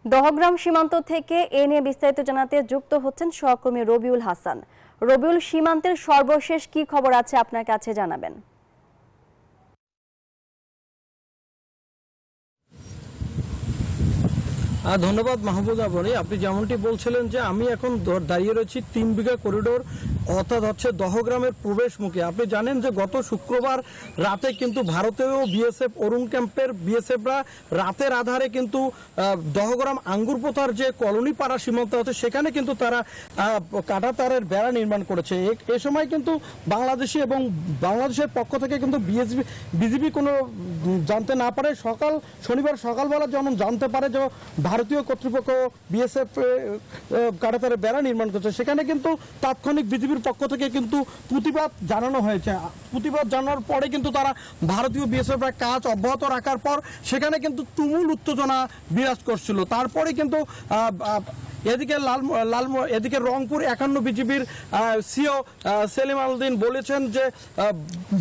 দহগ্রাম সীমান্ত থেকে এ নিয়ে বিস্তারিত জানাতে যুক্ত হচ্ছেন সহকর্মী রবিউল হাসান। রবিউল, সীমান্তের সর্বশেষ কি খবর আছে আপনার কাছে জানাবেন। ধন্যবাদ মাহবুবা বনি। আপনি যেমনটি বলছিলেন যে আমি এখন দাঁড়িয়ে রয়েছি 3 বিঘা করিডোর, অর্থাৎ হচ্ছে দহগ্রামের প্রবেশমুখী। আপনি জানেন যে গত শুক্রবার রাতে কিন্তু ভারতীয় বিএসএফ অরুণ ক্যাম্পের বিএসএফরা রাতের আধারে কিন্তু দহগ্রাম আঙ্গুরপোতার যে কলোনি পাড়া সীমান্ত আছে সেখানে কিন্তু তারা কাঁটাতারের বেড়া নির্মাণ করেছে। এ সময় কিন্তু বাংলাদেশি এবং বাংলাদেশের পক্ষ থেকে কিন্তু বিজিবি কোনো জানতে না পারে। শনিবার সকালবেলা যেমন জানতে পারে যে ভারতীয় কর্তৃপক্ষ বিএসএফ কাঁটাতারের বেড়া নির্মাণ করছে, সেখানে কিন্তু তাৎক্ষণিক বিজিবির পক্ষ থেকে কিন্তু প্রতিবাদ জানানো হয়েছে। প্রতিবাদ জানানোর পরে কিন্তু তারা ভারতীয় বিএসএফরা কাজ অব্যাহত রাখার পর সেখানে কিন্তু তুমুল উত্তেজনা বিরাজ করছিল। তারপরে কিন্তু এদিকে রংপুর 51 বিজিবির সিও সেলিম আলদিন বলেছেন যে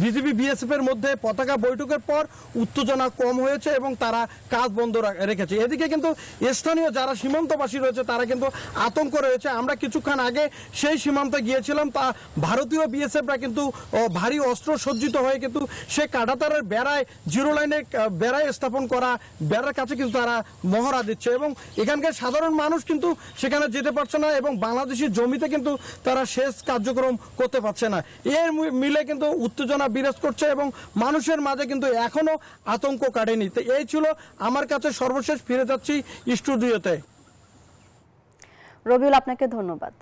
বিজিবি বিএসএফ এর মধ্যে পতাকা বৈঠকের পর উত্তেজনা কম হয়েছে এবং তারা কাজ বন্ধ রেখেছে। এদিকে কিন্তু স্থানীয় যারা সীমান্তবাসী রয়েছে তারা কিন্তু আতঙ্ক রয়েছে। আমরা কিছুক্ষণ আগে সেই সীমান্তে গিয়েছিলাম, তা ভারতীয় বিএসএফরা কিন্তু ভারী অস্ত্র সজ্জিত হয়ে কিন্তু সে কাঁটাতারের বেড়ায়, জিরো লাইনের বেড়ায় স্থাপন করা বেড়ার কাছে কিন্তু তারা মহড়া দিচ্ছে এবং এখানকার সাধারণ মানুষ কিন্তু সেখানে যেতে পারছে না এবং বাংলাদেশের জমিতে কিন্তু তারা সেচ কার্যক্রম করতে পারছে না। এর মিলে কিন্তু উত্তেজনা বিরাজ করছে এবং মানুষের মাঝে কিন্তু এখনো আতঙ্ক কাটেনি। তো এই ছিল আমার কাছে সর্বশেষ। ফিরে যাচ্ছি স্টুডিওতে। রবিউল, আপনাকে ধন্যবাদ।